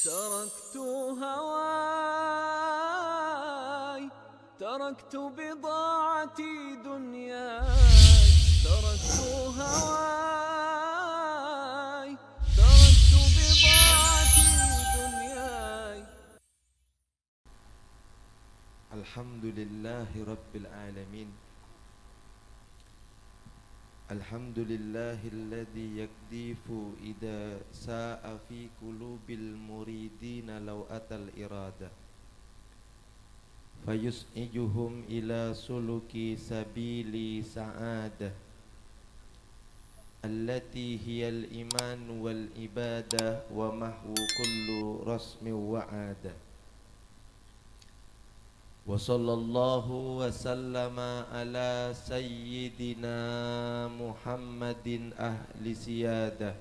تركت هواي، تركت بضاعتي دنياي، تركت هواي، تركت بضاعتي دنياي. الحمد لله رب العالمين. الحمد لله الذي يكديف إذا ساء في قلوب المريدين لو أتى الإرادة فيسعجهم إلى سلوك سبيل سعادة التي هي الإيمان والعبادة ومحو كل رسم وعادة. وصلى الله وسلم على سيدنا محمد أهل سيادة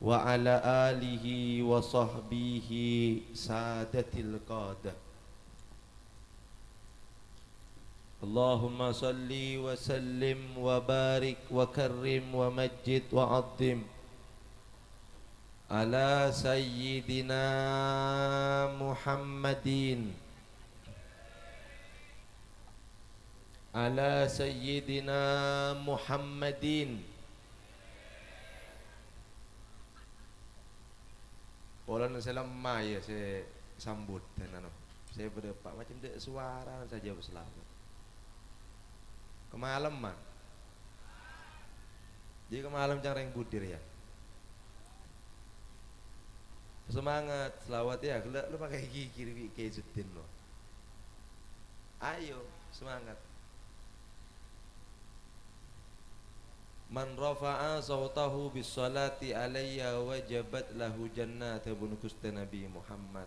وعلى آله وصحبه سادة القادة. اللهم صل وسلم وبارك وكرم ومجد وعظم على سيدنا محمد ala sayyidina Muhammadin. Pola saya lemah ya, saya sambut dan saya berdepak macam dek suara saja berselamat. Kemalam mah, jadi kemalam jangan yang budir ya. Semangat, selawat ya. Lu pakai gigi kayak Zutin lo. Ayo, semangat. Man rafa'a sautahu bis salati alayya wajabat lahu jannat. Bunu Gusti Nabi Muhammad.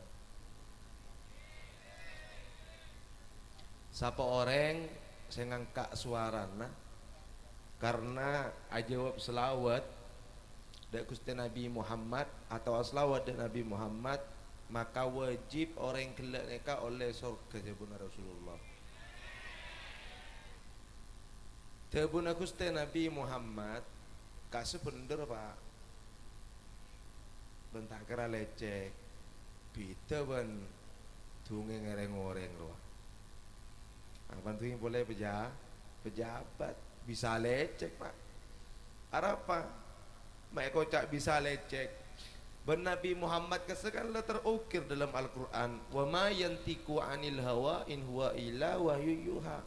Sapa orang saya ngangkat suarana karena ajawab selawat dari Gusti Nabi Muhammad atau selawat dari Nabi Muhammad, maka wajib orang kelak neka oleh surga jabuna Rasulullah. Tebun Gusti Nabi Muhammad kasih bener pak bentak kera lecek bita ben tunge ngereng-ngoreng roh. Bantuin boleh pejabat bisa lecek pak. Apa? Mak kocak bisa lecek. Ben Nabi Muhammad kesekan terukir dalam Al-Quran. Wa ma yantiku anil hawa in huwa illa wahyu yuha.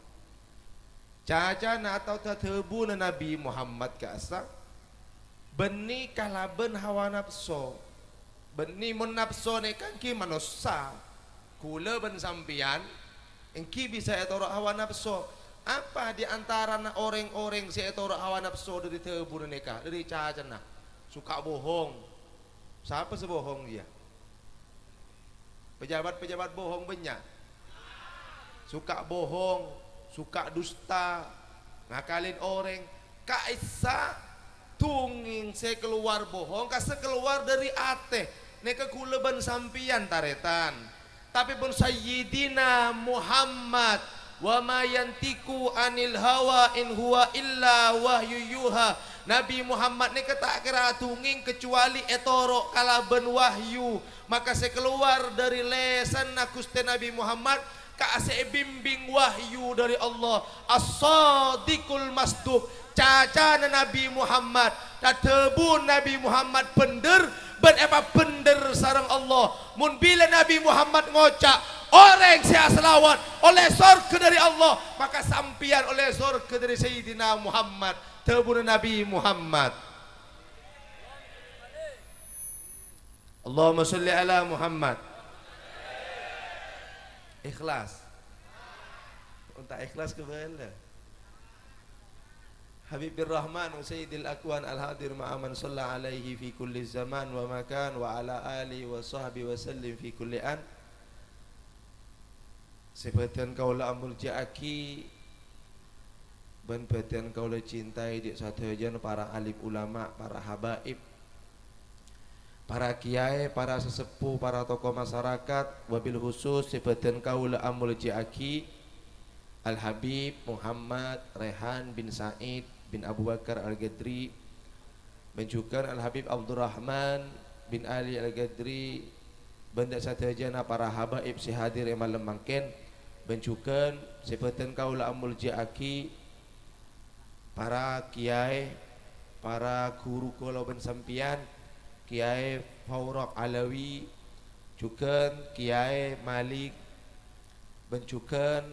Cacana atau tatebu Nabi Muhammad keasa beni kalaben hawa nafsu. Beni mun nafsu ne kan ki manusia. Kula ben sampian engki bisa etoro hawa nafsu. Apa di antara orang-orang si etoro hawa nafsu dari tebu neka dari cacana suka bohong. Siapa sebohong dia? Pejabat-pejabat bohong banyak. Suka bohong, suka dusta, ngakalin orang. Kaisa tunging saya keluar bohong, kasa keluar dari ate. Neka kuleban sampian taretan. Tapi pun Sayyidina Muhammad wa ma yantiku anil hawa in huwa illa wahyu yuha. Nabi Muhammad ni tak kira tunging kecuali etoro kalaben wahyu. Maka saya keluar dari lesan Gusti Nabi Muhammad kasih bimbing wahyu dari Allah. As-sadiqul masduq. Caca Nabi Muhammad dan tebu Nabi Muhammad bener bener sarang Allah. Mun bila Nabi Muhammad ngocak orang saya selawat oleh surga dari Allah, maka sampian oleh surga dari Sayyidina Muhammad. Tebu Nabi Muhammad. Allahumma sholli ala Muhammad. Ikhlas. Untuk ikhlas kebala. Habibur Rahman Sayyidil Akwan Al-Hadir ma'aman salla alaihi fi kulli zaman wa makan wa ala alihi wa sahbihi wa sallim fi kulli an. Sebatan kaulah amul ja'aki ben beten kaulah cintai di satu hajan para alim ulama, para habaib, para kiai, para sesepuh, para tokoh masyarakat, wabil khusus sebatan kaulah amul ja'aki Al-Habib Muhammad Rehan bin Said bin Abu Bakar Al-Gadri, menjukan Al-Habib Abdurrahman bin Ali Al-Gadri benda satajana para habaib si hadir yang malam mangken bencukan seperti kaula amul jaaki para kiai para guru kula ben sampian Kiai Fauraq Alawi juga Kiai Malik bencukan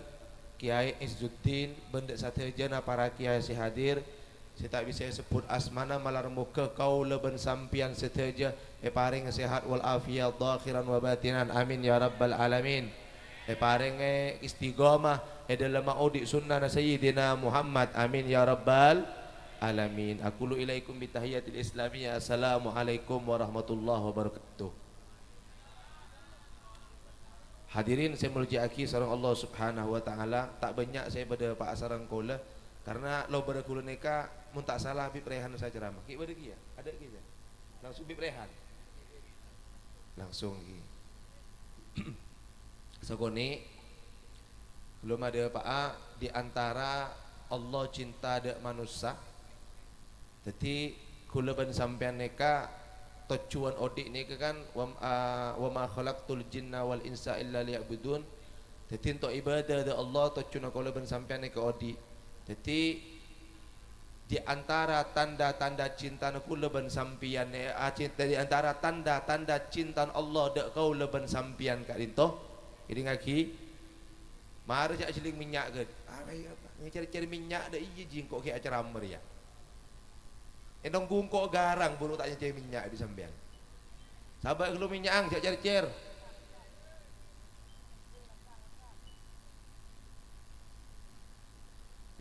Kiai Izzuddin benda satajana para kiai si hadir saya tak bisa sebut asmana malar muka kau leben sampian seteja paring sehat wal afiat zakhiran wa batinan amin ya rabbal alamin paring istiqamah dalam audi sunnah sayyidina Muhammad amin ya rabbal alamin. Aqulu ilaikum bi tahiyatil islamiyah assalamualaikum warahmatullahi wabarakatuh. Hadirin saya muljaki sareng Allah Subhanahu wa taala, tak banyak saya pada Pak sareng kula karena lo pada kula neka mun tak salah bib rehan saya ceramah. Ki pada ki ya? Ada ki ya? Langsung bib rehan. Langsung ki. Segoni belum ada Pak di antara Allah cinta ada manusia. Jadi kula ban sampean neka tujuan odik ni kan wa ma khalaqtul jinna wal insa illa liya'budun. Jadi untuk ibadah da Allah tujuan kula ban sampean neka odik. Jadi di antara tanda-tanda cinta kula ban sampean di antara tanda-tanda cinta Allah dak kula ban sampean kak dinto. Ini ngaki mari jak seling minyak ke. Ni cari-cari minyak dak iya jingkok ke acara amr ya. Endong gungkok garang bulu tak cari minyak di sampean. Sahabat kalau minyak ang cari cer.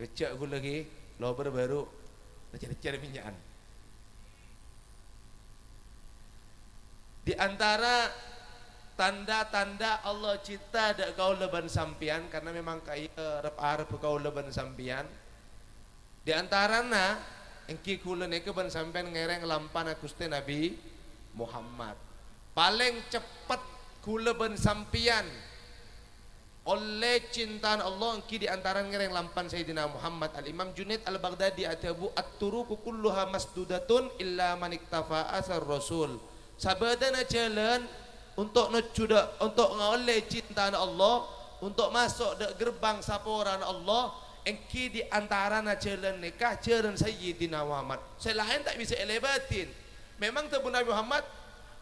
Kecak aku lagi lober baru cari minyakan. Di antara tanda-tanda Allah cinta dak kau leban sampian karena memang kaya arep kau leban sampian. Di antarana engki kula neke ban sampean ngereng lampan Gusti Nabi Muhammad. Paling cepat kula ban sampian oleh cintaan Allah engki di antara ngereng lampan Sayyidina Muhammad. Al Imam Junaid Al Baghdadi atabu at-turuku kulluha masdudatun illa man iktafa asar rasul. Sabadana jalan untuk nejuda untuk ngoleh cintaan Allah, untuk masuk ke gerbang saporan Allah, engki di antara jalan nikah jalan Sayyidina Muhammad. Selain tak bisa elevatin. Memang tebu Nabi Muhammad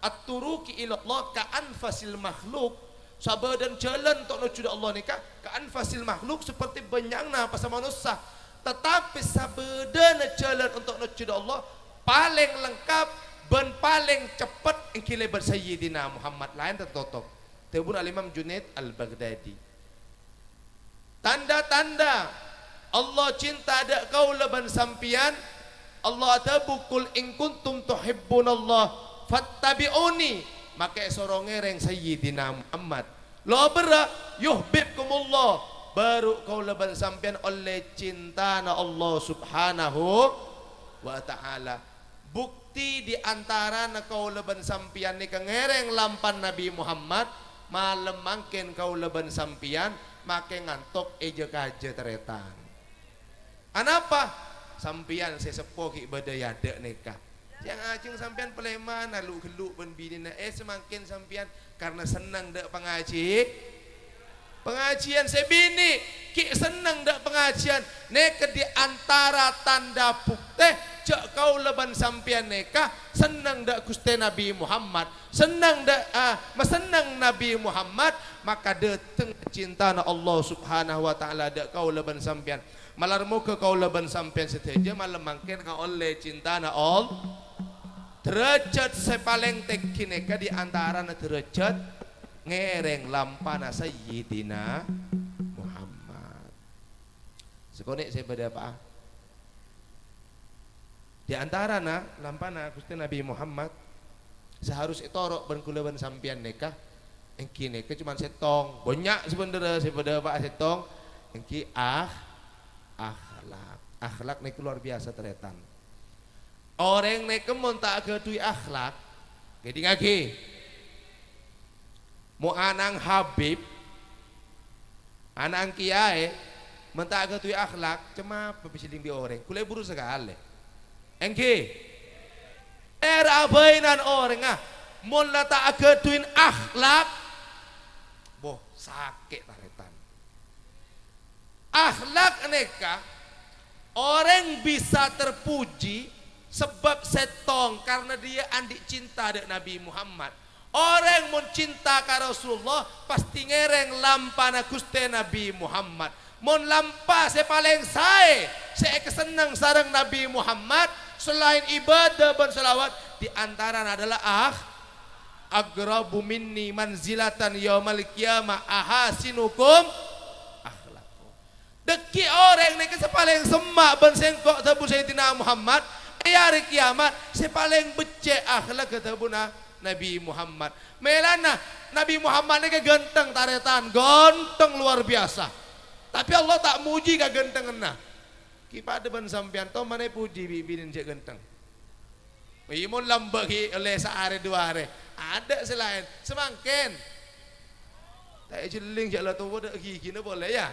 at-turuki ila Allah ka anfasil makhluk. Sabadan jalan untuk nejuda Allah nikah ka anfasil makhluk seperti benyangna pasal manusia. Tetapi sabadan jalan untuk nejuda Allah paling lengkap dan paling cepat engki lebar Sayyidina Muhammad lain tertutup. Tebun Al-Imam Junaid Al-Baghdadi. Tanda-tanda Allah cinta ada kau leban sampian. Allah tabukul in kuntum tuhibbunallah fattabi'uni. Maka sorongereng Sayyidina Muhammad. Lo bera yuhibbukumullah. Baru kau leban sampian oleh cinta na Allah Subhanahu wa ta'ala. Bukti di antara na kau leban sampian ni kengereng lampan Nabi Muhammad malam mangken kau leban sampian make ngantok eja kaja teretan. Anapa? Sampian saya sepoh ibadah yada nikah. Yang acung sampian peleman lalu geluk ben bini semakin sampian karena senang dak pengaji. Pengajian saya bini ki senang dak pengajian neka di antara tanda bukti cak kau leban sampian neka senang dak Gusti Nabi Muhammad senang dak senang Nabi Muhammad maka dateng cinta na Allah Subhanahu wa taala dak kau leban sampian malar muka kau leban sampian seteja malam mangken kau oleh cinta na Allah derajat sepaling tinggi neka di antara na derajat ngereng lampana Sayyidina Muhammad. Sekonek saya pada apa? Di antara na lampana Gusti Nabi Muhammad seharus itorok ben kula ben sampian nikah engki nikah cuma setong banyak sebenarnya saya pada apa setong engki akhlak nek luar biasa teretan. Orang nek mun tak kedui akhlak jadi ngaki mu anang Habib anang kiai mentak ketui akhlak cuma pebisiling di orang kulai buru sekali engki abainan orang mun la tak ageduin akhlak boh sakit taretan. Akhlak neka orang bisa terpuji sebab setong karena dia andik cinta dek Nabi Muhammad. Orang mun cinta ka Rasulullah pasti ngereng lampana Gusti Nabi Muhammad. Mun lampa saya paling saya kesenang sareng Nabi Muhammad selain ibadah dan selawat di antara adalah agrabu minni manzilatan yaumal qiyamah ahasinukum akhlaqu. Deki orang ni ke paling semak ban sengkok tabu Sayyidina Muhammad hari kiamat si paling becek akhlak ketabuna Nabi Muhammad. Melana Nabi Muhammad ni ke genteng taretan, genteng luar biasa. Tapi Allah tak muji ke genteng na. Kipada ban sampean to mana puji bibinin cek genteng. Imun lambak oleh sehari dua hari. Ada selain semangkin. Tak jeling jalan tu bodoh gigi boleh ya.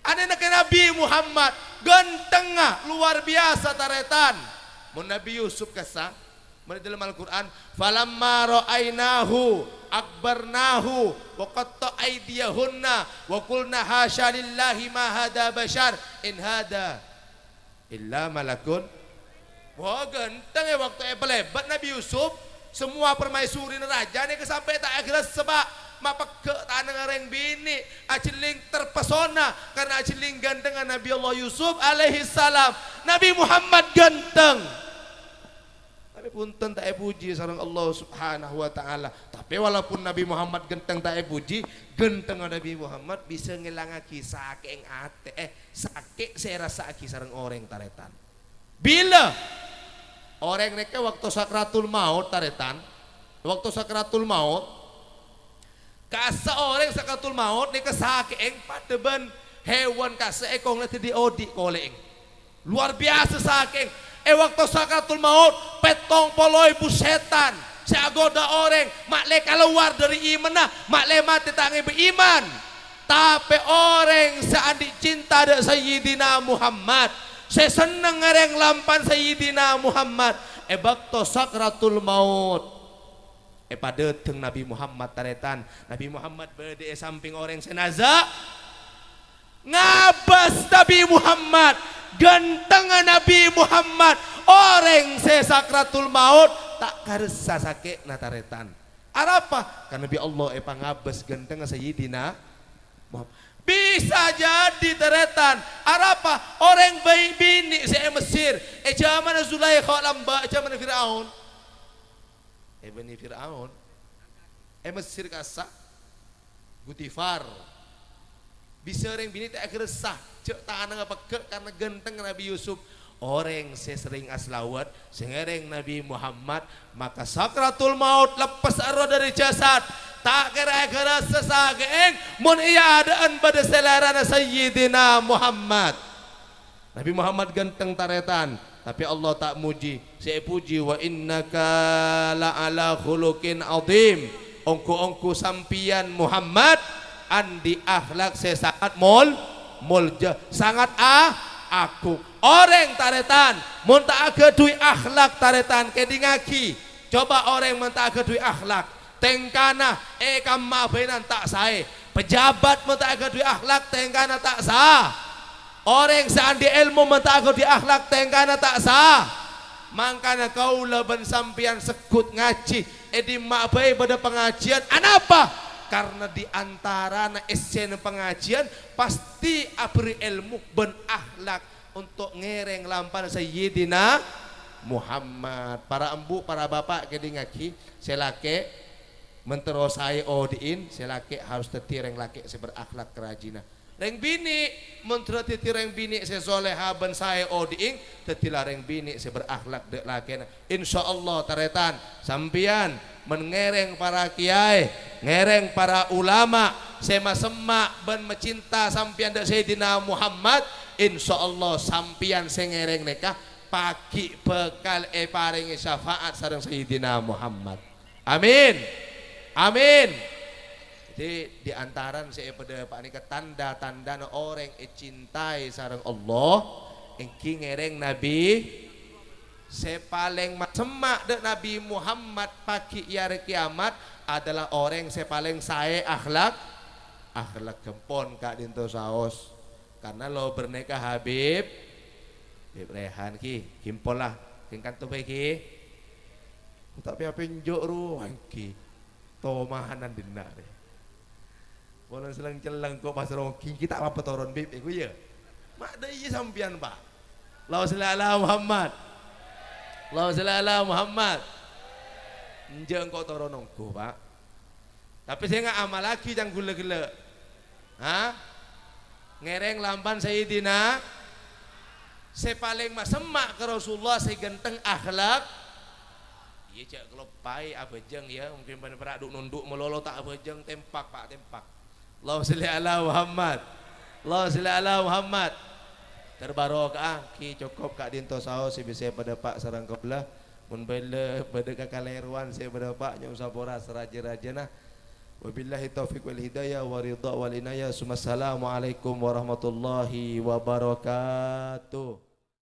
Ada nak Nabi Muhammad genteng luar biasa taretan. Mun Nabi Yusuf kasa dalam Al-Quran falamma ra'ainahu akbarnahu wa qatta aydiyahunna wa qulna hasya lillahi ma hada bashar in hada illa malakun. Wah genteng ya waktu lebat Nabi Yusuf semua permaisuri raja ni sampai tak akhirnya sebab mapake tanah reng bini aciling terpesona karena aciling ganteng Nabi Allah Yusuf alaihi salam. Nabi Muhammad ganteng tapi punten tak puji sareng Allah subhanahu wa ta'ala. Tapi walaupun Nabi Muhammad ganteng tak puji ganteng Nabi Muhammad bisa ngilangaki sakit ate sakit saya rasa aki sareng orang taretan. Bila orang mereka waktu sakratul maut taretan waktu sakratul maut kasa orang sakratul maut ni kesakeng pada ben hewan kasa ekong nanti diodi koleng luar biasa saking waktu sakratul maut petong poloi bu setan seagoda orang makle keluar dari iman makle mati tangi beriman tapi orang seandik cinta ada Sayyidina Muhammad saya seneng ngereng lampan Sayyidina Muhammad waktu sakratul maut pada teng Nabi Muhammad taretan Nabi Muhammad berde samping orang senazah ngabas Nabi Muhammad ganteng Nabi Muhammad orang sesakratul maut tak karesa sakit na taretan apa karena Nabi Allah ngabas ganteng Sayyidina Muhammad bisa jadi taretan apa orang bayi bini saya Mesir zaman Zulaikha lamba zaman Firaun Bani Fir'aun Mesir kasa Gutifar bisa orang bini tak keresah cek tangan apa ke karena genteng Nabi Yusuf orang sesering aslawat sengereng Nabi Muhammad maka sakratul maut lepas arwah dari jasad tak kira-kira sesageng mun iya adaan pada selerana Sayyidina Muhammad. Nabi Muhammad genteng taretan tapi Allah tak muji saya puji wa innaka la ala khuluqin azim ongku sampian Muhammad andi akhlak saya sangat mulja sangat aku orang taretan mun tak ageduy akhlak taretan kedingaki coba orang mun tak ageduy akhlak tengkana kamma benan tak sae pejabat mun tak ageduy akhlak tengkana tak sah. Orang seandi ilmu mentah di akhlak tengkana tak sah. Makanya kau laban sampian sekut ngaji di makbai pada pengajian anapa? Karena di antara esen pengajian pasti abri ilmu ben akhlak untuk ngereng lampan Sayyidina Muhammad. Para embu, para bapak kedi ngaki selake menterosai odiin selake harus tetireng laki seberakhlak kerajina. Reng bini mentera titi reng bini sesoleha ben saya odiing tetila reng bini seberakhlak dek laken insyaallah taretan sampian mengereng para kiai ngereng para ulama sema semak ben mencinta sampian dek Sayyidina Muhammad insyaallah sampian sengereng neka pagi bekal paringi syafaat sareng Sayyidina Muhammad amin amin. Jadi di antaran saya pada Pak Nika tanda-tanda orang cintai sareng Allah engki ngereng Nabi sepaling semak dek Nabi Muhammad pagi hari kiamat adalah orang sepaling saya akhlak gempon kak dinto saos karena lo berneka Habib Rehan ki gimpol lah tingkat tuh ki tapi apa penjuk ruang ki tomahanan dina deh walau selang celang kok pas rongking kita apa toron bib iku ya mak deh iya sampian pak Allahu sallallahu Muhammad Allahu sallallahu Muhammad njeng kok toron nongko pak tapi saya nggak amal lagi yang gula-gula ngereng lampan Sayyidina saya paling semak ke Rasulullah saya genteng akhlak iya cak kalau pai abejeng ya mungkin pada duk nunduk melolo tak abejeng tempak pak tempak Allahu sholli ala Muhammad Allahu sholli ala Muhammad terbarokah ki cukup kak dinto saos si bisa pada pak sarang kebelah mun bela pada kakaleruan saya pada pak nyong sabora seraja-raja nah wabillahi taufiq wal hidayah wa ridha wal inayah. Assalamualaikum warahmatullahi wabarakatuh.